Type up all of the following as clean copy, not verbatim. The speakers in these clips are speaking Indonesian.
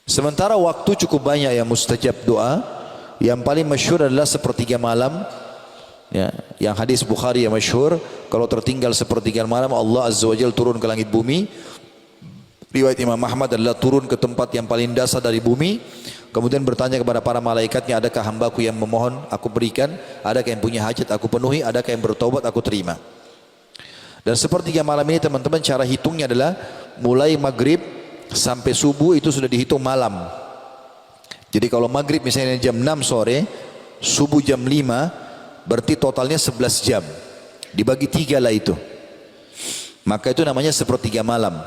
Sementara waktu cukup banyak yang mustajab doa. Yang paling masyhur adalah sepertiga malam. Ya, yang hadis Bukhari yang masyhur, kalau tertinggal sepertiga malam Allah Azza wa Jalla turun ke langit bumi. Riwayat Imam Ahmad adalah turun ke tempat yang paling dasar dari bumi, kemudian bertanya kepada para malaikatnya, adakah hambaku yang memohon aku berikan, adakah yang punya hajat aku penuhi, adakah yang bertobat aku terima. Dan sepertiga malam ini teman-teman, cara hitungnya adalah mulai maghrib sampai subuh itu sudah dihitung malam. Jadi kalau maghrib misalnya jam 6 sore, subuh jam 5, berarti totalnya 11 jam. Dibagi 3 lah itu. Maka itu namanya sepertiga malam.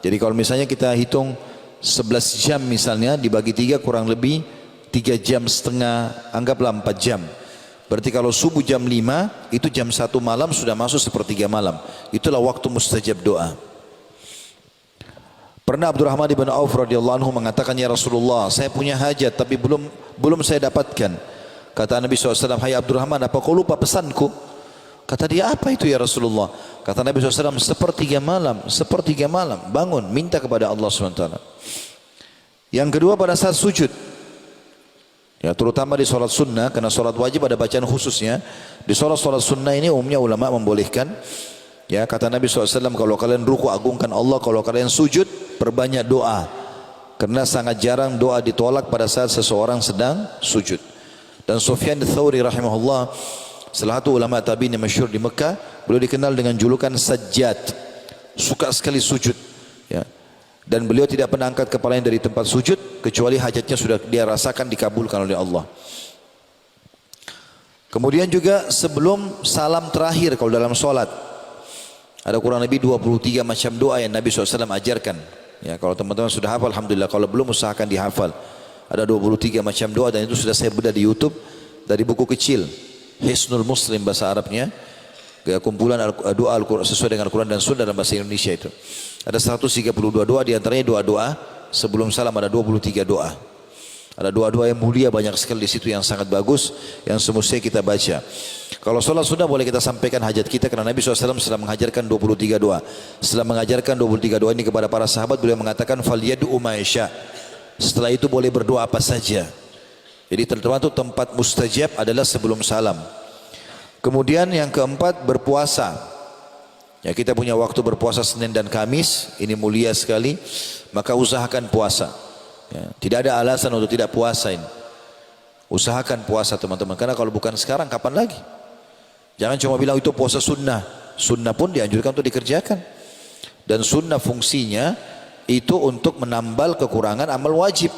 Jadi kalau misalnya kita hitung 11 jam misalnya, dibagi 3 kurang lebih 3 jam setengah, anggaplah 4 jam. Berarti kalau subuh jam 5, itu jam 1 malam sudah masuk sepertiga malam. Itulah waktu mustajab doa. Pernah Abdurrahman bin Auf radhiyallahu anhu mengatakan, ya Rasulullah, saya punya hajat tapi belum saya dapatkan. Kata Nabi SAW, hai Abdurrahman, apa kau lupa pesanku? Kata dia, apa itu ya Rasulullah? Kata Nabi SAW, sepertiga malam, bangun, minta kepada Allah SWT. Yang kedua pada saat sujud, ya terutama di sholat sunnah, karena sholat wajib ada bacaan khususnya. Di sholat sunnah ini umumnya ulama membolehkan. Ya, kata Nabi SAW, kalau kalian ruku agungkan Allah, kalau kalian sujud perbanyak doa, karena sangat jarang doa ditolak pada saat seseorang sedang sujud. Dan Sufyan Ats-Tsauri rahimahullah, salah satu ulama tabi'in yang masyhur di Mekah, beliau dikenal dengan julukan Sajjad, suka sekali sujud. Ya. Dan beliau tidak pernah angkat kepalanya dari tempat sujud kecuali hajatnya sudah dia rasakan dikabulkan oleh Allah. Kemudian juga sebelum salam terakhir kalau dalam sholat, ada kurang lebih 23 macam doa yang Nabi SAW ajarkan. Ya, kalau teman-teman sudah hafal, alhamdulillah. Kalau belum, usahakan dihafal. Ada 23 macam doa dan itu sudah saya bedah di YouTube dari buku kecil Hisnul Muslim bahasa Arabnya, kumpulan doa Al-Quran sesuai dengan Al-Quran dan Sunnah dalam bahasa Indonesia itu. Ada 132 doa, di antaranya doa-doa sebelum salam ada 23 doa. Ada doa-doa yang mulia banyak sekali di situ yang sangat bagus yang semestinya kita baca. Kalau sholat sunnah boleh kita sampaikan hajat kita karena Nabi SAW setelah mengajarkan 23 doa. Setelah mengajarkan 23 doa ini kepada para sahabat, beliau mengatakan falyad'u ma yasha. Setelah itu boleh berdoa apa saja. Jadi termasuk tempat mustajab adalah sebelum salam. Kemudian yang keempat, berpuasa. Ya, kita punya waktu berpuasa Senin dan Kamis, ini mulia sekali, maka usahakan puasa. Ya, tidak ada alasan untuk tidak puasa ini. Usahakan puasa teman-teman, karena kalau bukan sekarang kapan lagi? Jangan cuma bilang itu puasa sunnah. Sunnah pun dianjurkan untuk dikerjakan. Dan sunnah fungsinya itu untuk menambal kekurangan amal wajib.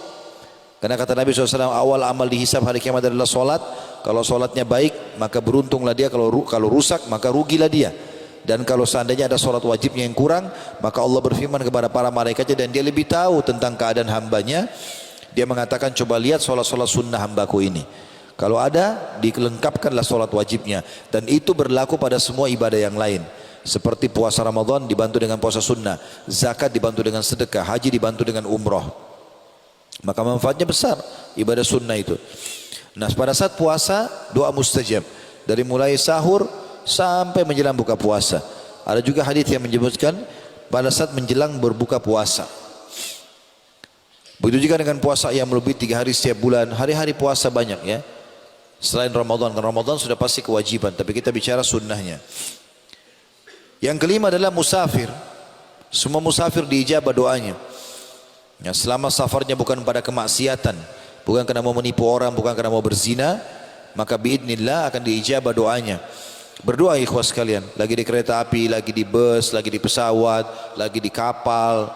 Karena kata Nabi SAW, awal amal dihisab hari kiamat adalah solat. Kalau solatnya baik, maka beruntunglah dia. Kalau rusak, maka rugilah dia. Dan kalau seandainya ada solat wajibnya yang kurang, maka Allah berfirman kepada para malaikatnya, dan dia lebih tahu tentang keadaan hambanya. Dia mengatakan, coba lihat solat-solat sunnah hambaku ini. Kalau ada, dilengkapkanlah solat wajibnya. Dan itu berlaku pada semua ibadah yang lain. Seperti puasa Ramadan dibantu dengan puasa sunnah, zakat dibantu dengan sedekah, haji dibantu dengan umroh. Maka manfaatnya besar ibadah sunnah itu. Nah, pada saat puasa doa mustajab dari mulai sahur sampai menjelang buka puasa. Ada juga hadis yang menyebutkan pada saat menjelang berbuka puasa. Begitu juga dengan puasa yang lebih 3 hari setiap bulan. Hari-hari puasa banyak ya. Selain Ramadan, karena Ramadan sudah pasti kewajiban, tapi kita bicara sunnahnya. Yang kelima adalah musafir. Semua musafir diijabah doanya. Ya, selama safarnya bukan pada kemaksiatan, bukan karena mau menipu orang, bukan karena mau berzina, maka biidznillah akan diijabah doanya. Berdoa ikhwas sekalian, lagi di kereta api, lagi di bus, lagi di pesawat, lagi di kapal,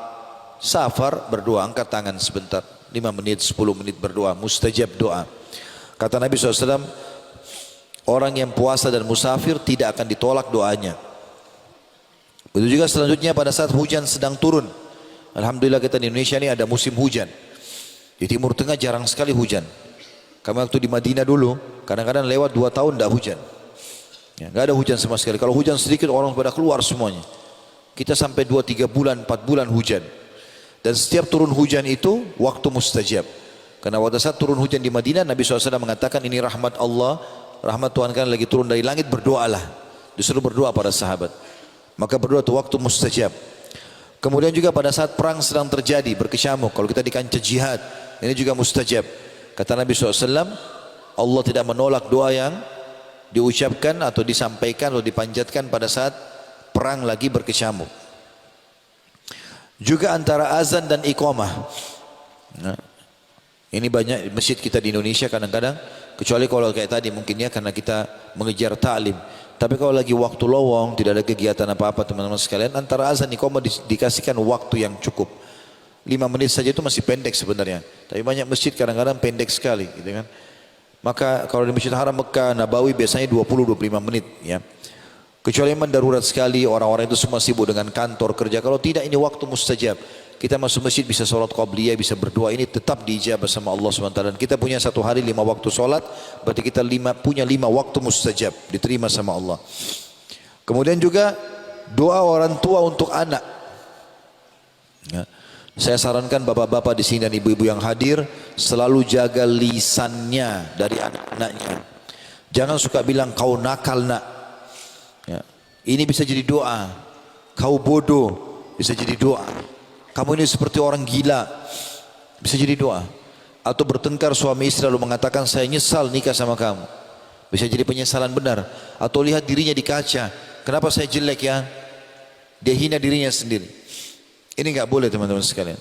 safar, berdoa, angkat tangan sebentar, 5 menit, 10 menit berdoa, mustajab doa. Kata Nabi SAW, orang yang puasa dan musafir tidak akan ditolak doanya. Begitu juga selanjutnya pada saat hujan sedang turun. Alhamdulillah kita di Indonesia ini ada musim hujan. Di Timur Tengah jarang sekali hujan. Kami waktu di Madinah dulu, kadang-kadang lewat 2 tahun tidak hujan. Ya, nggak ada hujan sama sekali. Kalau hujan sedikit orang pada keluar semuanya. Kita sampai 2-3 bulan, 4 bulan hujan. Dan setiap turun hujan itu waktu mustajab. Karena pada saat turun hujan di Madinah, Nabi SAW mengatakan ini rahmat Allah, rahmat Tuhan kan lagi turun dari langit, berdoalah. Disuruh berdoa para sahabat. Maka berdoa itu waktu mustajab. Kemudian juga pada saat perang sedang terjadi, berkecamuk, kalau kita di kancah jihad, ini juga mustajab. Kata Nabi SAW, Allah tidak menolak doa yang diucapkan atau disampaikan atau dipanjatkan pada saat perang lagi berkecamuk. Juga antara azan dan iqamah. Nah, ini banyak masjid kita di Indonesia kadang-kadang, kecuali kalau kayak tadi mungkinnya karena kita mengejar ta'lim. Tapi kalau lagi waktu lowong, tidak ada kegiatan apa-apa teman-teman sekalian, antara azan iqamah dikasihkan waktu yang cukup. 5 menit saja itu masih pendek sebenarnya. Tapi banyak masjid kadang-kadang pendek sekali, gitu kan. Maka kalau di Masjid Haram Mekah, Nabawi biasanya 20-25 menit, ya. Kecuali memang darurat sekali, orang-orang itu semua sibuk dengan kantor kerja. Kalau tidak, ini waktu mustajab. Kita masuk masjid bisa sholat qabliyah, bisa berdoa, ini tetap diijabah sama Allah SWT. Dan kita punya satu hari 5 waktu sholat, berarti kita punya 5 waktu mustajab, diterima sama Allah. Kemudian juga doa orang tua untuk anak. Ya. Saya sarankan bapak-bapak di sini dan ibu-ibu yang hadir selalu jaga lisannya dari anak-anaknya. Jangan suka bilang kau nakal nak. Ya. Ini bisa jadi doa. Kau bodoh bisa jadi doa. Kamu ini seperti orang gila, bisa jadi doa. Atau bertengkar suami istri lalu mengatakan saya nyesal nikah sama kamu, bisa jadi penyesalan benar. Atau lihat dirinya di kaca, kenapa saya jelek ya, dia hina dirinya sendiri. Ini enggak boleh teman-teman sekalian,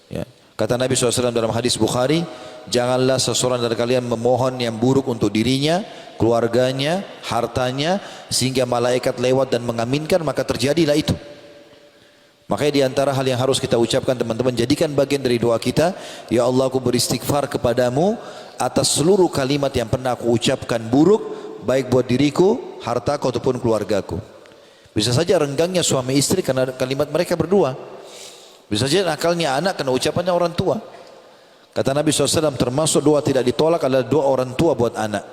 ya. Kata Nabi SAW dalam hadis Bukhari, janganlah seseorang dari kalian memohon yang buruk untuk dirinya, keluarganya, hartanya, sehingga malaikat lewat dan mengaminkan, maka terjadilah itu. Makanya di antara hal yang harus kita ucapkan teman-teman, jadikan bagian dari doa kita, ya Allah aku beristighfar kepadamu atas seluruh kalimat yang pernah aku ucapkan buruk, baik buat diriku, hartaku ataupun keluargaku. Bisa saja renggangnya suami istri karena kalimat mereka berdua. Bisa saja nakalnya anak karena ucapannya orang tua. Kata Nabi SAW, termasuk doa tidak ditolak adalah doa orang tua buat anak.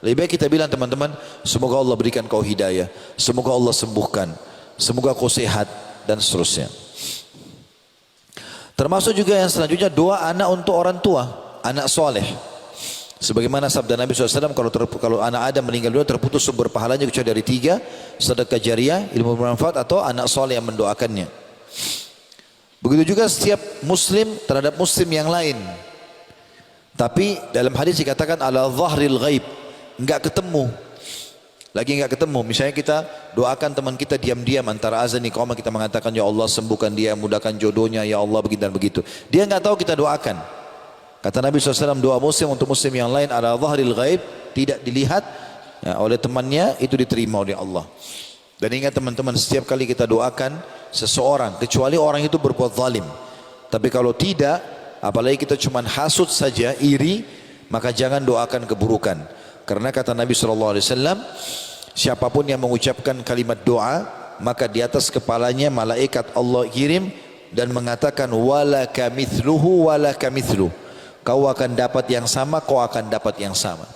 Lebih baik kita bilang teman-teman, semoga Allah berikan kau hidayah, semoga Allah sembuhkan, semoga kau sehat, dan seterusnya. Termasuk juga yang selanjutnya doa anak untuk orang tua, anak soleh. Sebagaimana sabda Nabi SAW, kalau anak Adam meninggal dunia terputus sumber pahalanya kecuali dari 3, sedekah jariah, ilmu bermanfaat, atau anak soleh yang mendoakannya. Begitu juga setiap muslim terhadap muslim yang lain. Tapi dalam hadis dikatakan ala zahril ghaib, enggak ketemu. Lagi enggak ketemu, misalnya kita doakan teman kita diam-diam antara azan iqamah, kita mengatakan ya Allah sembuhkan dia, mudahkan jodohnya, ya Allah begitu dan begitu. Dia enggak tahu kita doakan. Kata Nabi SAW, doa muslim untuk muslim yang lain ala zahril ghaib, tidak dilihat ya, oleh temannya, itu diterima oleh Allah. Dan ingat teman-teman, setiap kali kita doakan seseorang, kecuali orang itu berbuat zalim. Tapi kalau tidak, apalagi kita cuma hasud saja, iri, maka jangan doakan keburukan. Karena kata Nabi SAW, siapapun yang mengucapkan kalimat doa, maka di atas kepalanya malaikat Allah kirim dan mengatakan walaka mithluhu walaka mithluh. Kau akan dapat yang sama, kau akan dapat yang sama.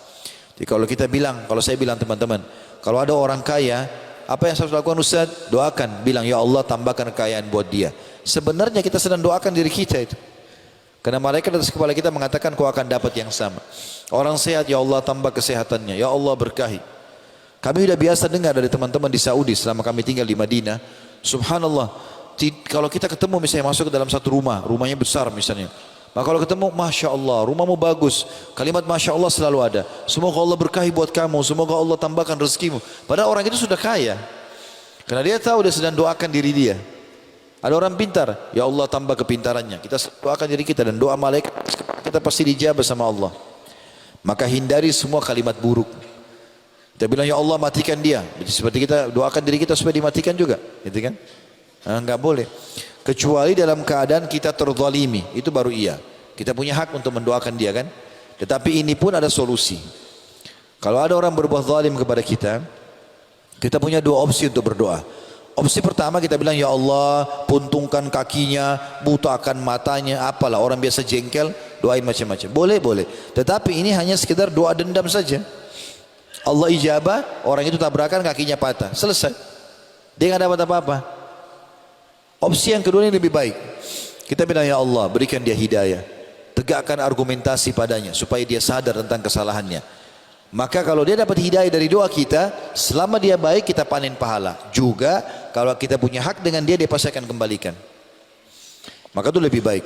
Jadi kalau kita bilang, kalau saya bilang teman-teman, kalau ada orang kaya, apa yang harus lakukan Ustaz? Doakan, bilang ya Allah tambahkan kekayaan buat dia. Sebenarnya kita sedang doakan diri kita itu. Karena malaikat atas kepala kita mengatakan kau akan dapat yang sama. Orang sehat, ya Allah tambah kesehatannya, ya Allah berkahi. Kami sudah biasa dengar dari teman-teman di Saudi selama kami tinggal di Madinah. Subhanallah, kalau kita ketemu misalnya masuk ke dalam satu rumah, rumahnya besar misalnya. Maka kalau ketemu, Masya Allah, rumahmu bagus. Kalimat Masya Allah selalu ada. Semoga Allah berkahi buat kamu, semoga Allah tambahkan rezekimu. Padahal orang itu sudah kaya. Karena dia tahu dia sedang doakan diri dia. Ada orang pintar, ya Allah tambah kepintarannya. Kita doakan diri kita dan doa malaikat kita pasti dijabah sama Allah. Maka hindari semua kalimat buruk. Kita bilang ya Allah matikan dia. Seperti kita doakan diri kita supaya dimatikan juga, gitu kan? Enggak boleh. Kecuali dalam keadaan kita terzalimi, itu baru iya. Kita punya hak untuk mendoakan dia kan? Tetapi ini pun ada solusi. Kalau ada orang berbuat zalim kepada kita, kita punya dua opsi untuk berdoa. Opsi pertama kita bilang ya Allah puntungkan kakinya, butakan matanya, apalah orang biasa jengkel, doain macam-macam. Boleh, boleh. Tetapi ini hanya sekedar doa dendam saja. Allah ijabah, orang itu tabrakan kakinya patah, selesai. Dia nggak dapat apa-apa. Opsi yang kedua ini lebih baik. Kita bilang ya Allah berikan dia hidayah, tegakkan argumentasi padanya supaya dia sadar tentang kesalahannya. Maka kalau dia dapat hidayah dari doa kita, selama dia baik kita panen pahala. Juga kalau kita punya hak dengan dia, dia pasti akan kembalikan. Maka itu lebih baik.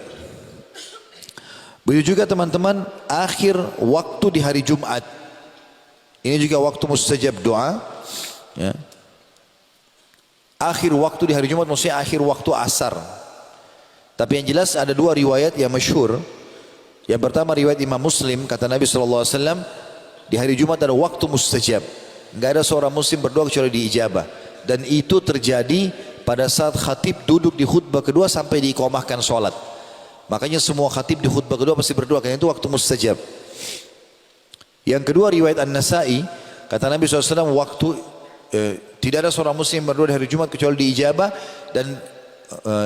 Begitu juga teman-teman, akhir waktu di hari Jumat. Ini juga waktu mustajab doa. Ya. Akhir waktu di hari Jumat maksudnya akhir waktu asar. Tapi yang jelas ada dua riwayat yang masyhur. Yang pertama riwayat Imam Muslim, kata Nabi SAW, di hari Jumat ada waktu mustajab. Enggak ada seorang muslim berdoa kecuali diijabah. Dan itu terjadi pada saat khatib duduk di khutbah kedua sampai diiqamahkan sholat. Makanya semua khatib di khutbah kedua pasti berdoa, karena itu waktu mustajab. Yang kedua riwayat An-Nasai, kata Nabi SAW, tidak ada seorang muslim berdoa di hari Jumat kecuali diijabah, dan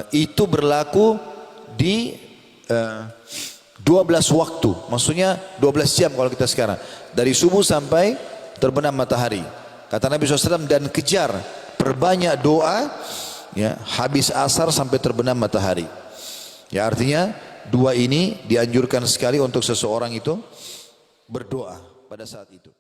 itu berlaku di 12 waktu, maksudnya 12 jam kalau kita sekarang, dari subuh sampai terbenam matahari. Kata Nabi SAW, dan kejar, perbanyak doa, ya, habis asar sampai terbenam matahari. Ya, artinya dua ini dianjurkan sekali untuk seseorang itu berdoa pada saat itu.